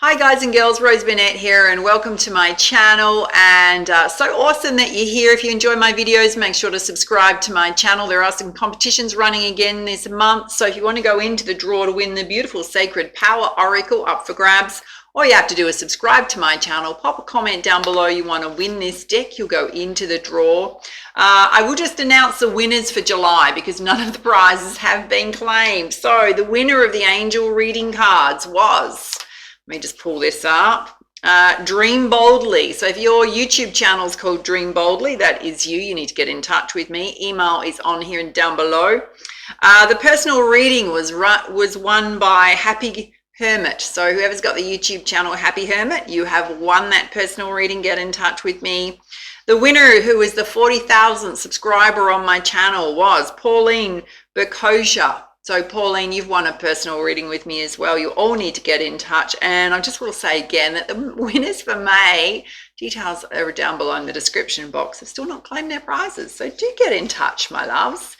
Hi guys and girls, Rose Burnett here and welcome to my channel, and so awesome that you're here. If you enjoy my videos, make sure to subscribe to my channel. There are some competitions running again this month, so if you want to go into the draw to win the beautiful Sacred Power Oracle up for grabs, all you have to do is subscribe to my channel, pop a comment down below you want to win this deck, you'll go into the draw. I will just announce the winners for July because none of the prizes have been claimed. So the winner of the angel reading cards was, let me just pull this up. Dream Boldly. So if your YouTube channel is called Dream Boldly, that is you. You need to get in touch with me. Email is on here and down below. The personal reading was won by Happy Hermit. So whoever's got the YouTube channel Happy Hermit, you have won that personal reading. Get in touch with me. The winner, who is the 40,000th subscriber on my channel, was Pauline Berkosha. So Pauline, you've won a personal reading with me as well. You all need to get in touch. And I just will say again that the winners for May, details are down below in the description box, have still not claimed their prizes. So do get in touch, my loves.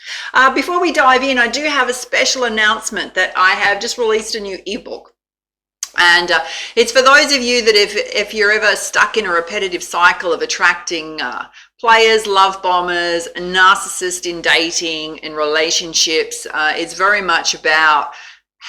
Before we dive in, I do have a special announcement that I have just released a new ebook. And it's for those of you that if you're ever stuck in a repetitive cycle of attracting players, love bombers, narcissists in dating and relationships, it's very much about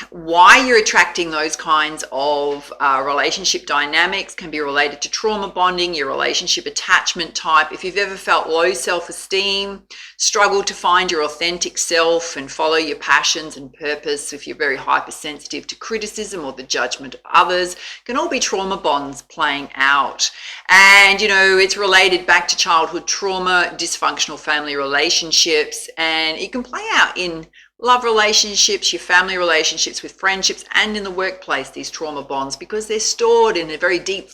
why you're attracting those kinds of relationship dynamics. Can be related to trauma bonding, your relationship attachment type. If you've ever felt low self-esteem, struggled to find your authentic self and follow your passions and purpose, if you're very hypersensitive to criticism or the judgment of others, can all be trauma bonds playing out. And you know, it's related back to childhood trauma, dysfunctional family relationships, and it can play out in love relationships, your family relationships, with friendships, and in the workplace, these trauma bonds, because they're stored in a very deep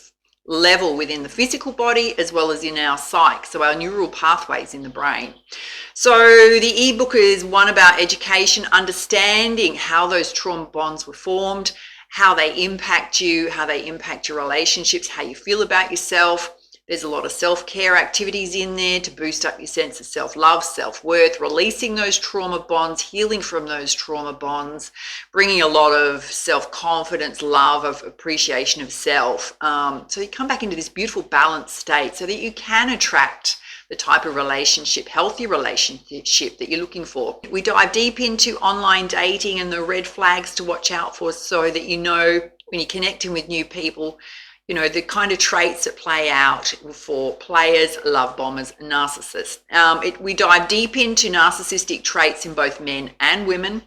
level within the physical body as well as in our psyche, so our neural pathways in the brain. So the ebook is one about education, understanding how those trauma bonds were formed, how they impact you, how they impact your relationships, how you feel about yourself. There's a lot of self-care activities in there to boost up your sense of self-love, self-worth, releasing those trauma bonds, healing from those trauma bonds, bringing a lot of self-confidence, love, of appreciation of self. So you come back into this beautiful balanced state so that you can attract the type of relationship, healthy relationship that you're looking for. We dive deep into online dating and the red flags to watch out for, so that you know when you're connecting with new people, you know, the kind of traits that play out for players, love bombers, narcissists. We dive deep into narcissistic traits in both men and women,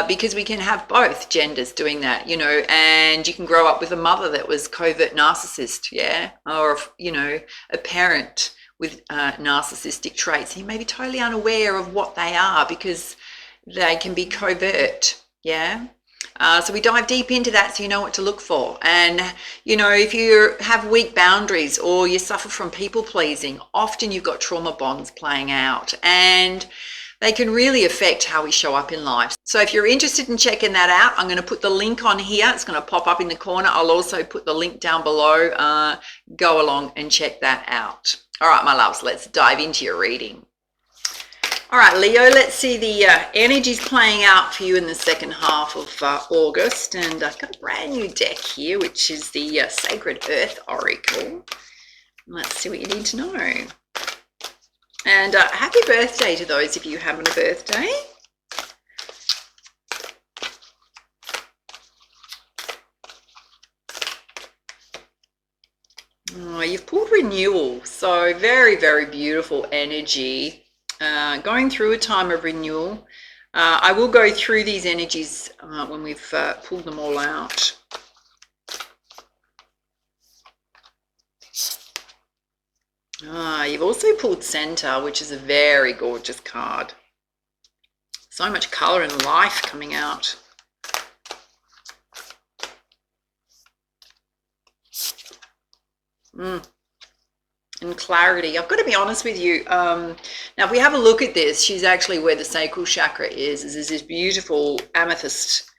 because we can have both genders doing that, you know, and you can grow up with a mother that was covert narcissist, yeah, or, you know, a parent with narcissistic traits. You may be totally unaware of what they are because they can be covert, yeah. So we dive deep into that so you know what to look for. And, you know, if you have weak boundaries or you suffer from people pleasing, often you've got trauma bonds playing out, and they can really affect how we show up in life. So if you're interested in checking that out, I'm going to put the link on here. It's going to pop up in the corner. I'll also put the link down below. Go along and check that out. All right, my loves, let's dive into your reading. All right, Leo, let's see the energies playing out for you in the second half of August. And I've got a brand new deck here, which is the Sacred Earth Oracle. Let's see what you need to know. And happy birthday to those of you having a birthday. Oh, you've pulled renewal. So very, very beautiful energy. Going through a time of renewal. I will go through these energies when we've pulled them all out. You've also pulled Center, which is a very gorgeous card. So much color and life coming out. And clarity. I've got to be honest with you. Now, if we have a look at this, she's actually where the sacral chakra is this beautiful amethyst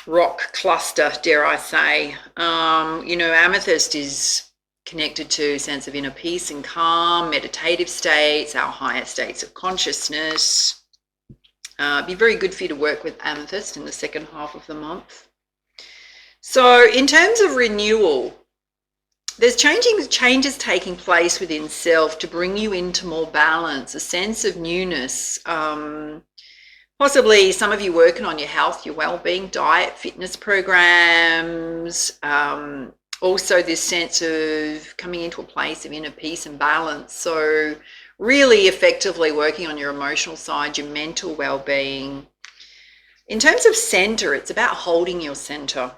rock cluster, dare I say. You know, amethyst is connected to a sense of inner peace and calm, meditative states, our higher states of consciousness. Be very good for you to work with amethyst in the second half of the month. So in terms of renewal, there's changes taking place within self to bring you into more balance, a sense of newness. Possibly some of you working on your health, your well-being, diet, fitness programs. Also this sense of coming into a place of inner peace and balance. So really effectively working on your emotional side, your mental well-being. In terms of center, it's about holding your center,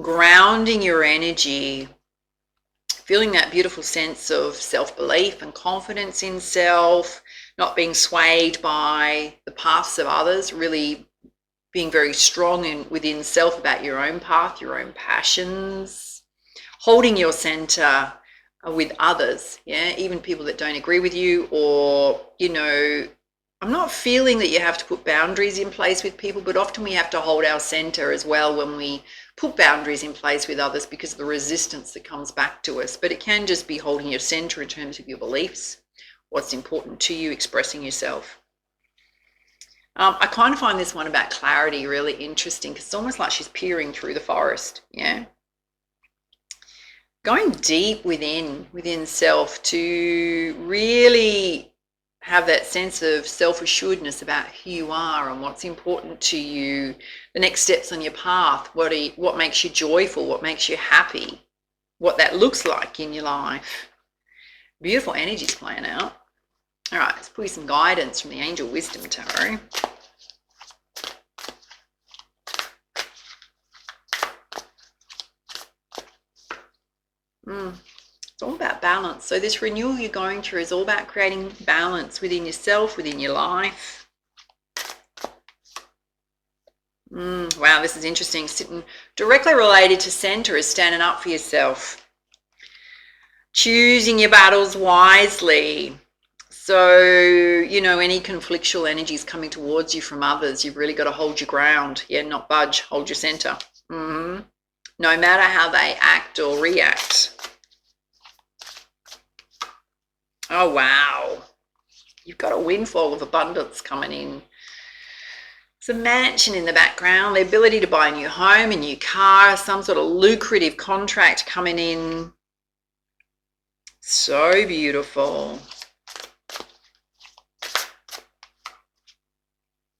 grounding your energy, feeling that beautiful sense of self-belief and confidence in self, not being swayed by the paths of others, really being very strong within self about your own path, your own passions, holding your center with others, yeah, even people that don't agree with you, or, I'm not feeling that you have to put boundaries in place with people, but often we have to hold our center as well when we put boundaries in place with others because of the resistance that comes back to us. But it can just be holding your center in terms of your beliefs, what's important to you, expressing yourself. I kind of find this one about clarity really interesting because it's almost like she's peering through the forest, yeah? Going deep within self to really have that sense of self-assuredness about who you are and what's important to you, the next steps on your path, what makes you joyful, what makes you happy, what that looks like in your life. Beautiful energies playing out. All right, let's pull you some guidance from the Angel Wisdom Tarot. It's all about balance. So this renewal you're going through is all about creating balance within yourself, within your life. Wow, this is interesting. Sitting directly related to center is standing up for yourself. Choosing your battles wisely. So, any conflictual energies coming towards you from others, you've really got to hold your ground. Yeah, not budge, hold your center. No matter how they act or react. Oh, wow. You've got a windfall of abundance coming in. It's a mansion in the background, the ability to buy a new home, a new car, some sort of lucrative contract coming in. So beautiful.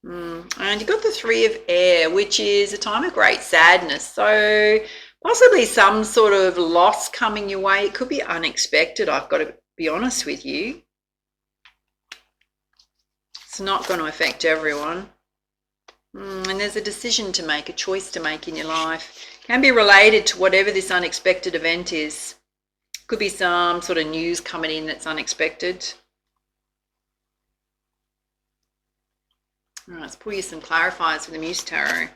And you've got the Three of Air, which is a time of great sadness. So possibly some sort of loss coming your way. It could be unexpected, I've got to be honest with you. It's not going to affect everyone. And there's a decision to make, a choice to make in your life. Can be related to whatever this unexpected event is. Could be some sort of news coming in that's unexpected. All right, let's pull you some clarifiers for the Muse Tarot.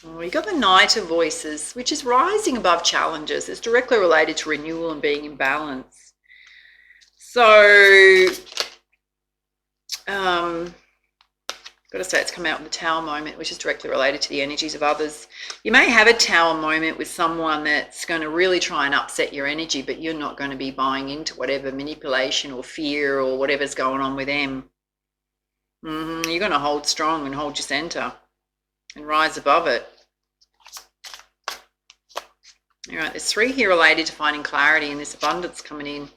Oh, you got the Knight of Voices, which is rising above challenges. It's directly related to renewal and being in balance. So, got to say it's come out with the Tower moment, which is directly related to the energies of others. You may have a Tower moment with someone that's going to really try and upset your energy, but you're not going to be buying into whatever manipulation or fear or whatever's going on with them. You're going to hold strong and hold your center and rise above it. All right, there's three here related to finding clarity and this abundance coming in.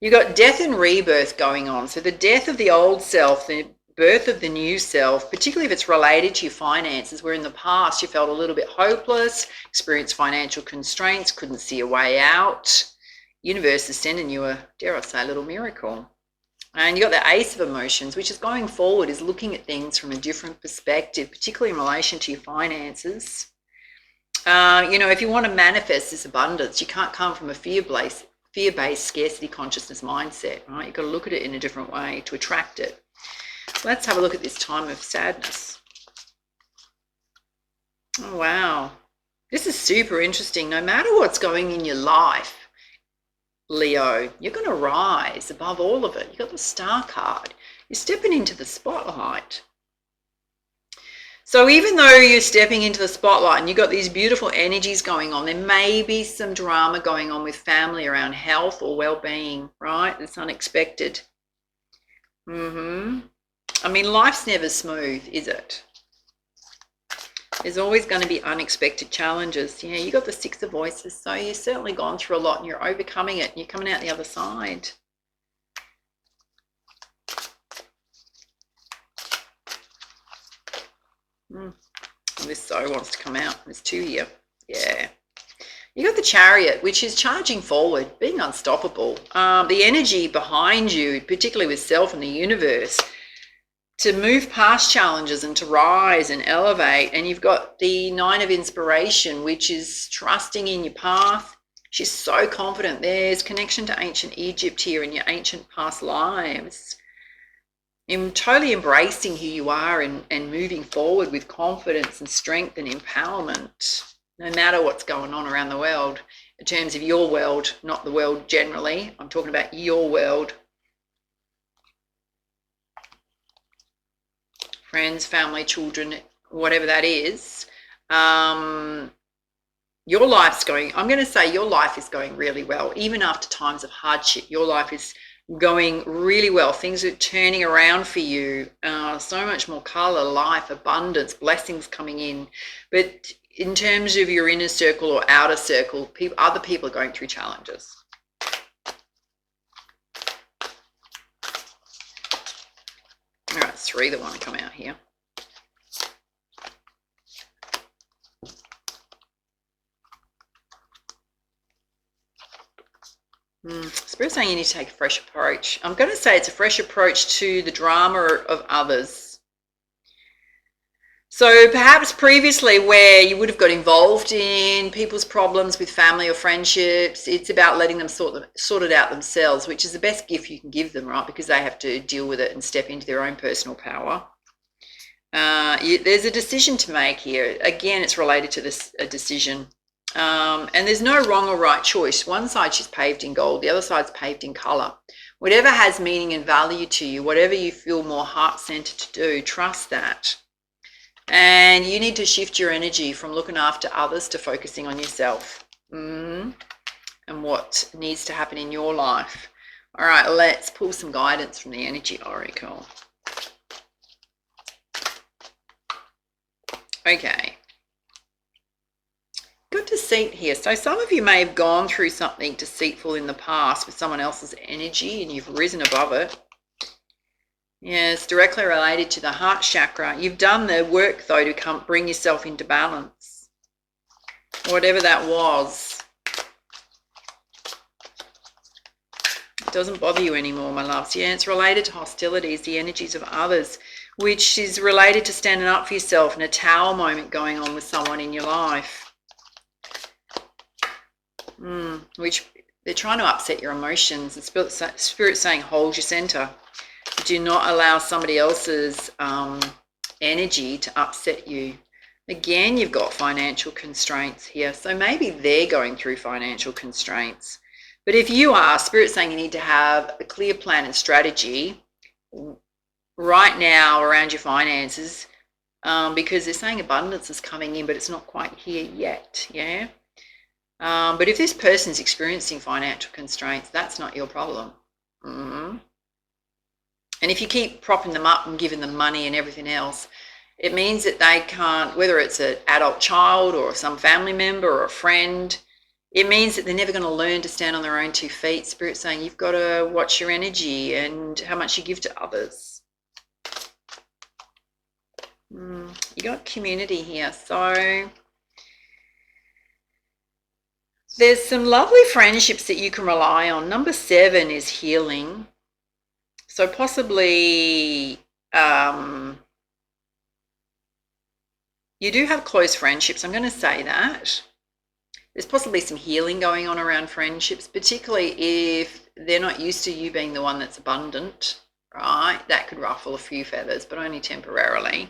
You've got death and rebirth going on. So the death of the old self, the birth of the new self, particularly if it's related to your finances, where in the past you felt a little bit hopeless, experienced financial constraints, couldn't see a way out. Universe is sending you a, dare I say, a little miracle. And you got the Ace of Emotions, which is going forward, is looking at things from a different perspective, particularly in relation to your finances. If you want to manifest this abundance, you can't come from a fear-based scarcity consciousness mindset, right? You've got to look at it in a different way to attract it. Let's have a look at this time of sadness. Oh, wow. This is super interesting. No matter what's going in your life, Leo, you're going to rise above all of it. You've got the Star card. You're stepping into the spotlight. So even though you're stepping into the spotlight and you've got these beautiful energies going on, there may be some drama going on with family around health or well-being, right? It's unexpected. I mean, life's never smooth, is it? There's always going to be unexpected challenges. Yeah, you got the Six of Voices, so you've certainly gone through a lot and you're overcoming it and you're coming out the other side. This so wants to come out. There's two here. Yeah. You got the Chariot, which is charging forward, being unstoppable. The energy behind you, particularly with self and the universe, to move past challenges and to rise and elevate. And you've got the Nine of Inspiration, which is trusting in your path. She's so confident. There's connection to ancient Egypt here in your ancient past lives. And totally embracing who you are and moving forward with confidence and strength and empowerment, no matter what's going on around the world. In terms of your world, not the world generally. I'm talking about your world. Friends, family, children, whatever that is. Your life's going, I'm going to say your life is going really well. Even after times of hardship, your life is going really well. Things are turning around for you. So much more color, life, abundance, blessings coming in. But in terms of your inner circle or outer circle, other people are going through challenges. All right, three that want to come out here. Spirit's saying you need to take a fresh approach. I'm going to say it's a fresh approach to the drama of others. So perhaps previously where you would have got involved in people's problems with family or friendships, it's about letting them sort it out themselves, which is the best gift you can give them, right? Because they have to deal with it and step into their own personal power. There's a decision to make here. Again, it's related to a decision. And there's no wrong or right choice. One side she's paved in gold, the other side's paved in color. Whatever has meaning and value to you, whatever you feel more heart-centered to do, trust that. And you need to shift your energy from looking after others to focusing on yourself and what needs to happen in your life. All right, let's pull some guidance from the Energy Oracle. Okay. Good deceit here. So some of you may have gone through something deceitful in the past with someone else's energy and you've risen above it. Yes, directly related to the heart chakra. You've done the work, though, to bring yourself into balance. Whatever that was. It doesn't bother you anymore, my loves. Yeah, it's related to hostilities, the energies of others, which is related to standing up for yourself and a tower moment going on with someone in your life. Which they're trying to upset your emotions. The Spirit's saying hold your center. Do not allow somebody else's energy to upset you. Again, you've got financial constraints here. So maybe they're going through financial constraints. But if you are, Spirit's saying you need to have a clear plan and strategy right now around your finances because they're saying abundance is coming in, but it's not quite here yet. Yeah. But if this person's experiencing financial constraints, that's not your problem. And if you keep propping them up and giving them money and everything else, it means that they can't, whether it's an adult child or some family member or a friend, it means that they're never going to learn to stand on their own 2 feet. Spirit's saying you've got to watch your energy and how much you give to others. You got community here. So there's some lovely friendships that you can rely on. Number 7 is healing. So possibly you do have close friendships. I'm going to say that. There's possibly some healing going on around friendships, particularly if they're not used to you being the one that's abundant, right? That could ruffle a few feathers, but only temporarily.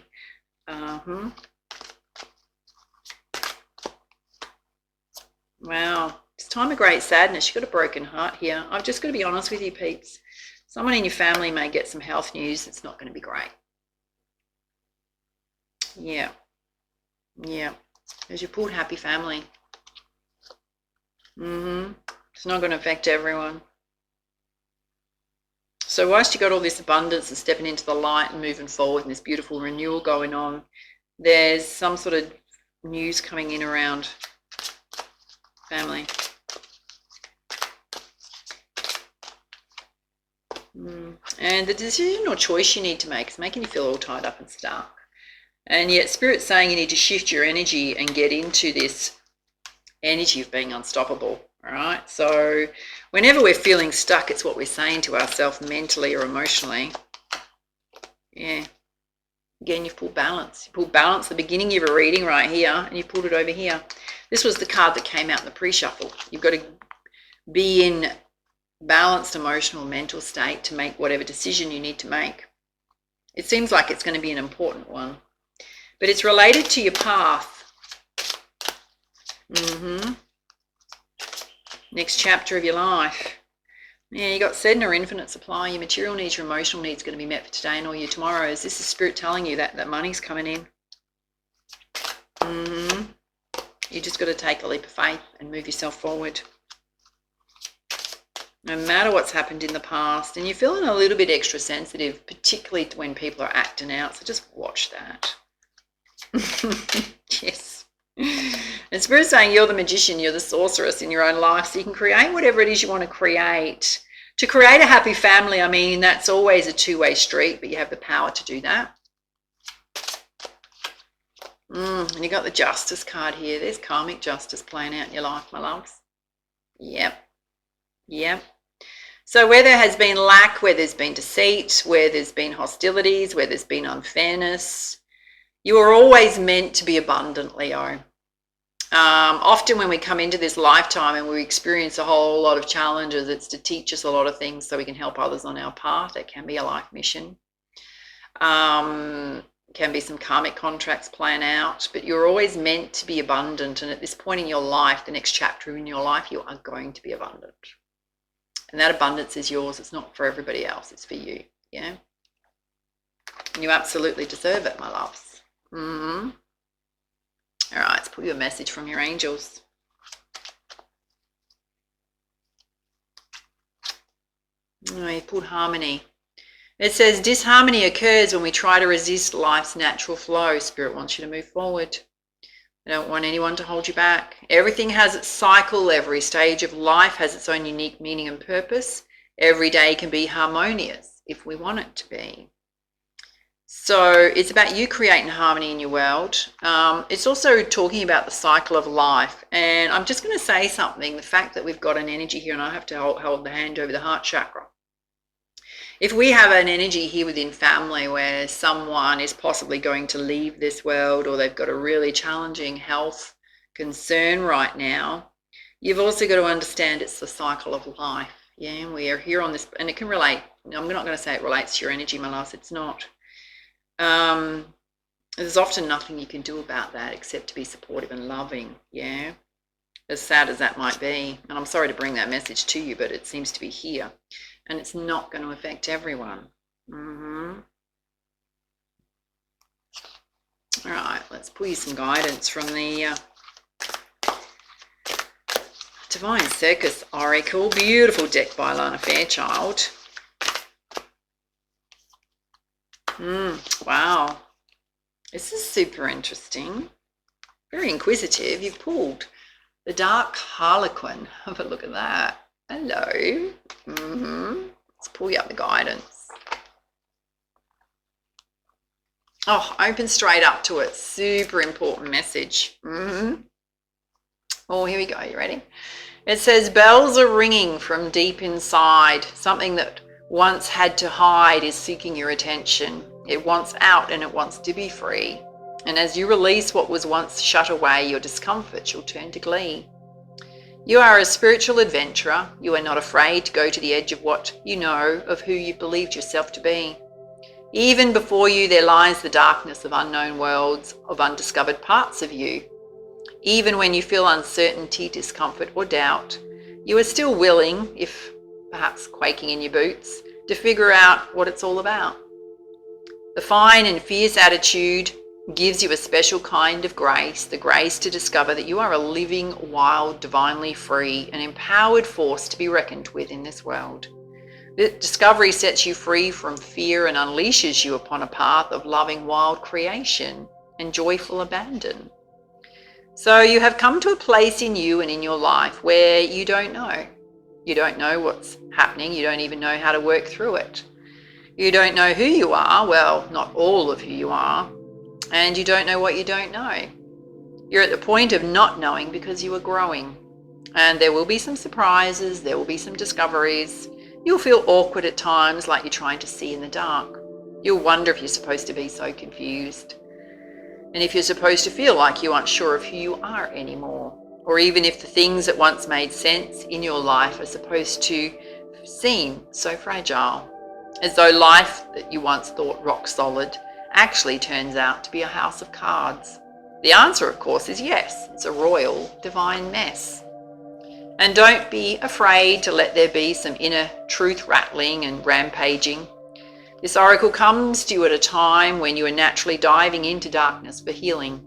Wow. It's time of great sadness. You've got a broken heart here. I've just got to be honest with you, peeps. Someone in your family may get some health news that's not going to be great. Yeah. There's your pulled happy family. It's not going to affect everyone. So whilst you got all this abundance and stepping into the light and moving forward and this beautiful renewal going on, there's some sort of news coming in around family. And the decision or choice you need to make is making you feel all tied up and stuck. And yet Spirit's saying you need to shift your energy and get into this energy of being unstoppable. All right. So whenever we're feeling stuck, it's what we're saying to ourselves mentally or emotionally. Yeah. Again, you've pulled balance. You pulled balance at the beginning of a reading right here, and you pulled it over here. This was the card that came out in the pre-shuffle. You've got to be in balanced emotional mental state to make whatever decision you need to make. It seems like it's going to be an important one, but it's related to your path. Next chapter of your life. Yeah, you got said in or infinite supply. Your material needs, your emotional needs are going to be met for today and all your tomorrows. This is Spirit telling you that money's coming in. You just got to take a leap of faith and move yourself forward. No matter what's happened in the past, and you're feeling a little bit extra sensitive, particularly when people are acting out, so just watch that. Yes. And Spirit's saying you're the magician, you're the sorceress in your own life, so you can create whatever it is you want to create. To create a happy family, I mean, that's always a two-way street, but you have the power to do that. And you got the Justice card here. There's karmic justice playing out in your life, my loves. Yep. So where there has been lack, where there's been deceit, where there's been hostilities, where there's been unfairness, you are always meant to be abundant, Leo. Often when we come into this lifetime and we experience a whole lot of challenges, it's to teach us a lot of things so we can help others on our path. It can be a life mission. Can be some karmic contracts playing out, but you're always meant to be abundant. And at this point in your life, the next chapter in your life, you are going to be abundant. And that abundance is yours. It's not for everybody else. It's for you. Yeah. And you absolutely deserve it, my loves. All right, let's pull you a message from your angels. Oh, you pulled harmony. It says disharmony occurs when we try to resist life's natural flow. Spirit wants you to move forward. They don't want anyone to hold you back. Everything has its cycle. Every stage of life has its own unique meaning and purpose. Every day can be harmonious if we want it to be. So it's about you creating harmony in your world. It's also talking about the cycle of life. And I'm just going to say something. The fact that we've got an energy here, and I have to hold the hand over the heart chakra. If we have an energy here within family where someone is possibly going to leave this world, or they've got a really challenging health concern right now, you've also got to understand it's the cycle of life. Yeah, we are here on this, and it can relate. I'm not going to say it relates to your energy, my loves. It's not. There's often nothing you can do about that except to be supportive and loving. Yeah, as sad as that might be. And I'm sorry to bring that message to you, but it seems to be here. And it's not going to affect everyone. All right, let's pull you some guidance from the Divine Circus Oracle. Beautiful deck by Lana Fairchild. Wow. This is super interesting. Very inquisitive. You've pulled the Dark Harlequin. Have a look at that. Hello. Let's pull you up the guidance. Oh, open straight up to it. Super important message. Oh, here we go. You ready? It says, bells are ringing from deep inside. Something that once had to hide is seeking your attention. It wants out and it wants to be free. And as you release what was once shut away, your discomfort, you'll turn to glee. You are a spiritual adventurer. You are not afraid to go to the edge of what you know of who you believed yourself to be. Even before you, there lies the darkness of unknown worlds, of undiscovered parts of you. Even when you feel uncertainty, discomfort, or doubt, you are still willing, if perhaps quaking in your boots, to figure out what it's all about. The fine and fierce attitude gives you a special kind of grace, the grace to discover that you are a living, wild, divinely free, and empowered force to be reckoned with in this world. The discovery sets you free from fear and unleashes you upon a path of loving wild creation and joyful abandon. So you have come to a place in you and in your life where you don't know. You don't know what's happening. You don't even know how to work through it. You don't know who you are. Well, not all of who you are. And you don't know what you don't know. You're at the point of not knowing because you are growing. And there will be some surprises. There will be some discoveries. You'll feel awkward at times, like you're trying to see in the dark. You'll wonder if you're supposed to be so confused. And if you're supposed to feel like you aren't sure of who you are anymore. Or even if the things that once made sense in your life are supposed to seem so fragile. As though life that you once thought rock solid actually turns out to be a house of cards. The answer, of course, is yes. It's a royal, divine mess. And don't be afraid to let there be some inner truth rattling and rampaging. This oracle comes to you at a time when you are naturally diving into darkness for healing.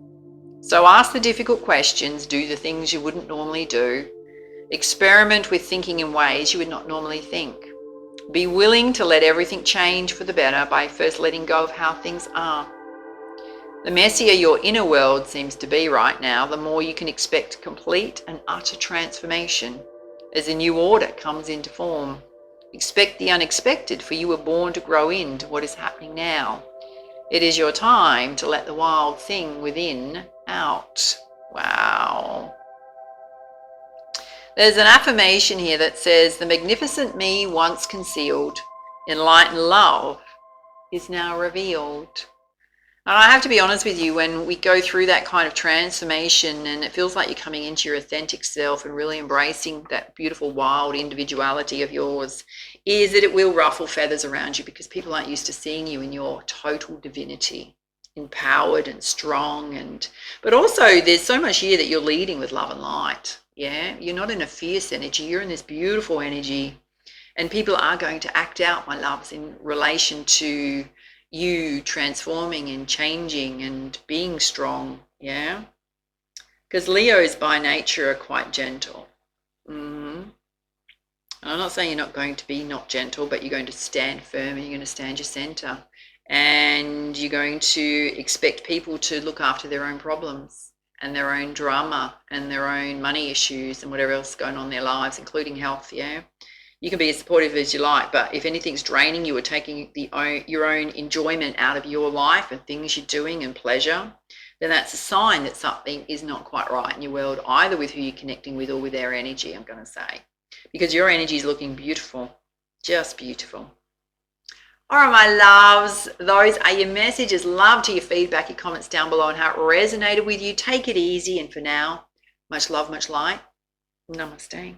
So ask the difficult questions, do the things you wouldn't normally do. Experiment with thinking in ways you would not normally think. Be willing to let everything change for the better by first letting go of how things are. The messier your inner world seems to be right now, the more you can expect complete and utter transformation as a new order comes into form. Expect the unexpected, for you were born to grow into what is happening now. It is your time to let the wild thing within out. Wow. There's an affirmation here that says, the magnificent me once concealed, enlightened love is now revealed. And I have to be honest with you, when we go through that kind of transformation and it feels like you're coming into your authentic self and really embracing that beautiful wild individuality of yours, is that it will ruffle feathers around you because people aren't used to seeing you in your total divinity, empowered and strong. But also there's so much here that you're leading with love and light. Yeah, you're not in a fierce energy, you're in this beautiful energy, and people are going to act out, my loves, in relation to you transforming and changing and being strong. Yeah, because Leos by nature are quite gentle. And I'm not saying you're not going to be not gentle, but you're going to stand firm and you're going to stand your center, and you're going to expect people to look after their own problems and their own drama and their own money issues and whatever else is going on in their lives, including health. Yeah, you can be as supportive as you like, but if anything's draining you or taking your own enjoyment out of your life and things you're doing and pleasure, then that's a sign that something is not quite right in your world, either with who you're connecting with or with their energy, I'm going to say. Because your energy is looking beautiful, just beautiful. All right, my loves, those are your messages. Love to your feedback, your comments down below and how it resonated with you. Take it easy, and for now, much love, much light. Namaste.